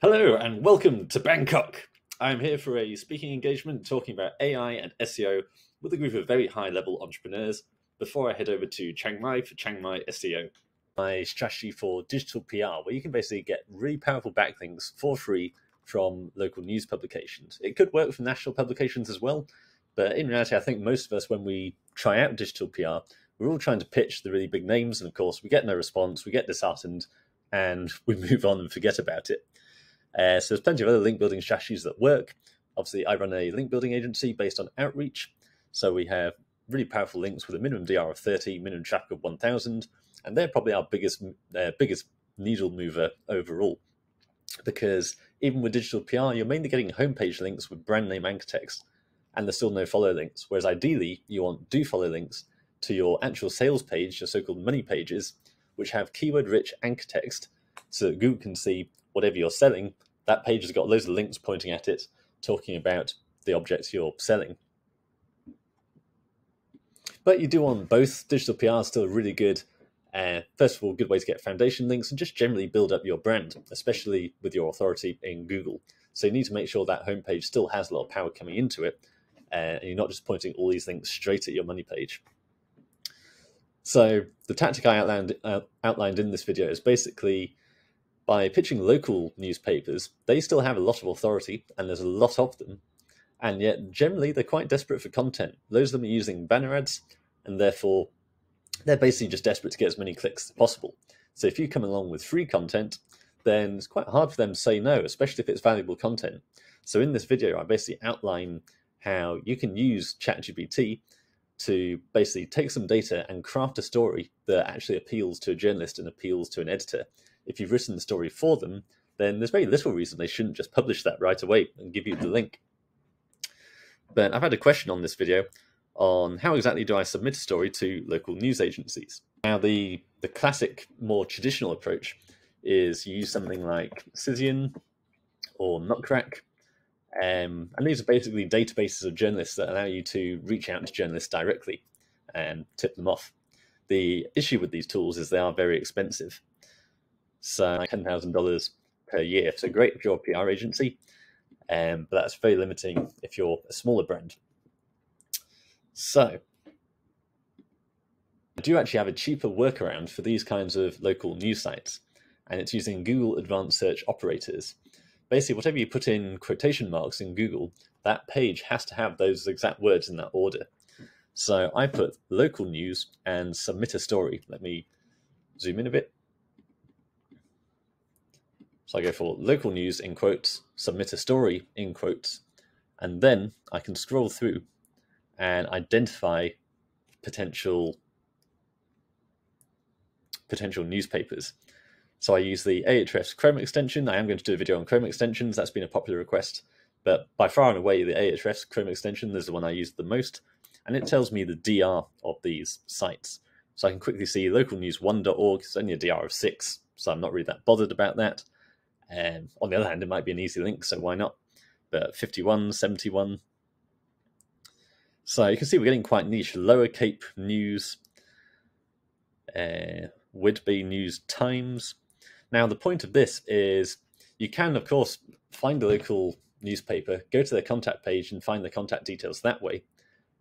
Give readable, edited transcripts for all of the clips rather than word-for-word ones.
Hello and welcome to Bangkok. I'm here for a speaking engagement talking about AI and SEO with a group of very high-level entrepreneurs before I head over to Chiang Mai for Chiang Mai SEO. My strategy for digital PR, where you can basically get really powerful backlinks for free from local news publications. It could work for national publications as well, but in reality, I think most of us, when we try out digital PR, we're all trying to pitch the really big names, and of course, we get no response, we get disheartened, and we move on and forget about it. So there's plenty of other link building strategies that work. Obviously, I run a link building agency based on outreach. So we have really powerful links with a minimum DR of 30, minimum traffic of 1,000. And they're probably our biggest needle mover overall. Because even with digital PR, you're mainly getting homepage links with brand name anchor text. And there's still no follow links. Whereas ideally, you want do follow links to your actual sales page, your so-called money pages, which have keyword-rich anchor text so that Google can see whatever you're selling. That page has got loads of links pointing at it, talking about the objects you're selling. But you do want both. Digital PR is still really good. First of all, good way to get foundation links and just generally build up your brand, especially with your authority in Google. So you need to make sure that homepage still has a lot of power coming into it, and you're not just pointing all these links straight at your money page. So the tactic I outlined in this video is basically, by pitching local newspapers, they still have a lot of authority, and there's a lot of them, and yet generally they're quite desperate for content. Loads of them are using banner ads, and therefore they're basically just desperate to get as many clicks as possible. So if you come along with free content, then it's quite hard for them to say no, especially if it's valuable content. So in this video, I basically outline how you can use ChatGPT to basically take some data and craft a story that actually appeals to a journalist and appeals to an editor. If you've written the story for them, then there's very little reason they shouldn't just publish that right away and give you the link. But I've had a question on this video on how exactly do I submit a story to local news agencies. Now, the classic, more traditional approach is you use something like Cision or Nutcrack. And these are basically databases of journalists that allow you to reach out to journalists directly and tip them off. The issue with these tools is they are very expensive. So $10,000 per year. So great if you're a PR agency, but that's very limiting if you're a smaller brand. So I do actually have a cheaper workaround for these kinds of local news sites, and it's using Google Advanced Search Operators. Basically, whatever you put in quotation marks in Google, that page has to have those exact words in that order. So I put local news and submit a story. Let me zoom in a bit. So I go for local news in quotes, submit a story in quotes, and then I can scroll through and identify potential newspapers. So I use the Ahrefs Chrome extension. I am going to do a video on Chrome extensions. That's been a popular request. But by far and away, the Ahrefs Chrome extension is the one I use the most. And it tells me the DR of these sites. So I can quickly see localnews1.org. It's only a DR of 6, so I'm not really that bothered about that. On the other hand, it might be an easy link, so why not? But 51, 71. So you can see we're getting quite niche. Lower Cape News, Whitby News Times. Now, the point of this is you can, of course, find a local newspaper, go to their contact page and find the contact details that way.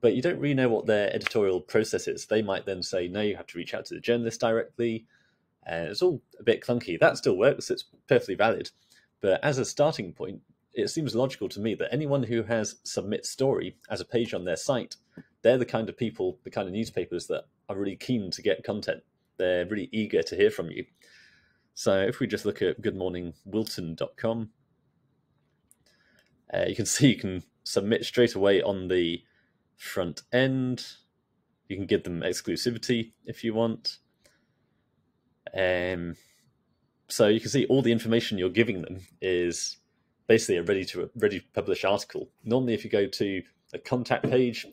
But you don't really know what their editorial process is. They might then say, no, you have to reach out to the journalist directly. It's all a bit clunky. That still works. It's perfectly valid. But as a starting point, it seems logical to me that anyone who has submit story as a page on their site, they're the kind of people, the kind of newspapers that are really keen to get content. They're really eager to hear from you. So if we just look at goodmorningwilton.com, you can see you can submit straight away on the front end. You can give them exclusivity if you want. So you can see all the information you're giving them is basically a ready to publish article. Normally, if you go to a contact page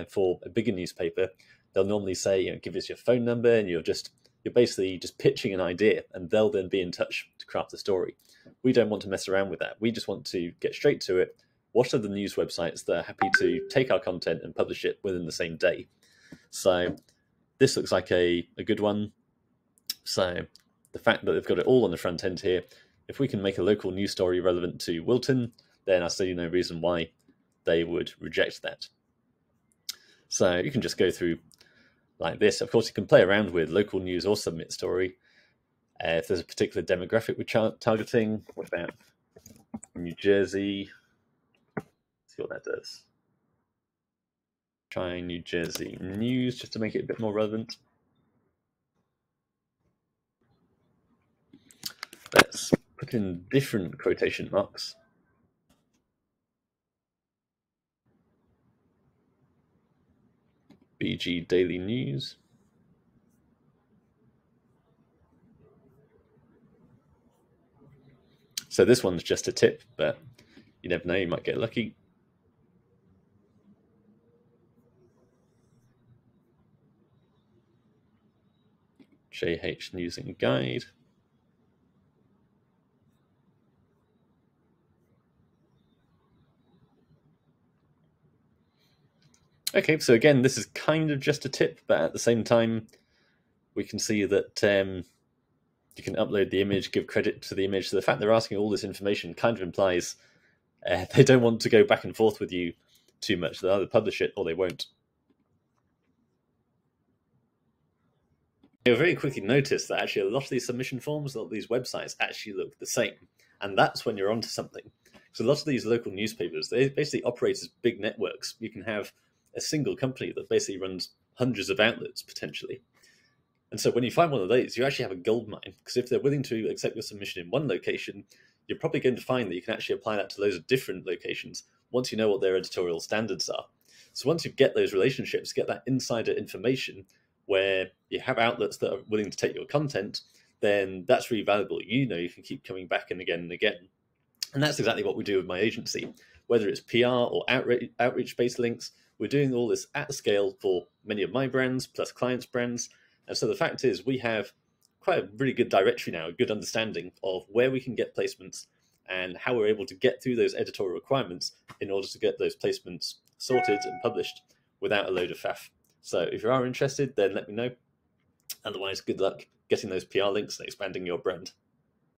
for a bigger newspaper, they'll normally say, give us your phone number, and you're basically just pitching an idea, and they'll then be in touch to craft the story. We don't want to mess around with that. We just want to get straight to it. What are the news websites that are happy to take our content and publish it within the same day? So this looks like a good one. So the fact that they've got it all on the front end here if we can make a local news story relevant to Wilton, then I see no reason why they would reject that. So you can just go through like this. Of course, you can play around with local news or submit story. If there's a particular demographic we're targeting, what about New Jersey? Let's see what that does. Try New Jersey news just to make it a bit more relevant. Let's put in different quotation marks. BG Daily News. So this one's just a tip, but you never know, you might get lucky. JH News and Guide. Okay, so again, this is kind of just a tip, but at the same time, we can see that you can upload the image, give credit to the image. So the fact they're asking all this information kind of implies they don't want to go back and forth with you too much. They'll either publish it or they won't. You'll very quickly notice that actually a lot of these submission forms, a lot of these websites actually look the same. And that's when you're onto something. So a lot of these local newspapers, they basically operate as big networks. You can have a single company that basically runs hundreds of outlets potentially. And so when you find one of these, you actually have a goldmine, because if they're willing to accept your submission in one location, you're probably going to find that you can actually apply that to loads of different locations once you know what their editorial standards are. So once you get those relationships, get that insider information where you have outlets that are willing to take your content, then that's really valuable. You know, you can keep coming back and again and again. And that's exactly what we do with my agency. Whether it's PR or outreach-based links, we're doing all this at scale for many of my brands, plus clients' brands. And so the fact is we have quite a really good directory now, a good understanding of where we can get placements and how we're able to get through those editorial requirements in order to get those placements sorted and published without a load of faff. So if you are interested, then let me know. Otherwise, good luck getting those PR links and expanding your brand.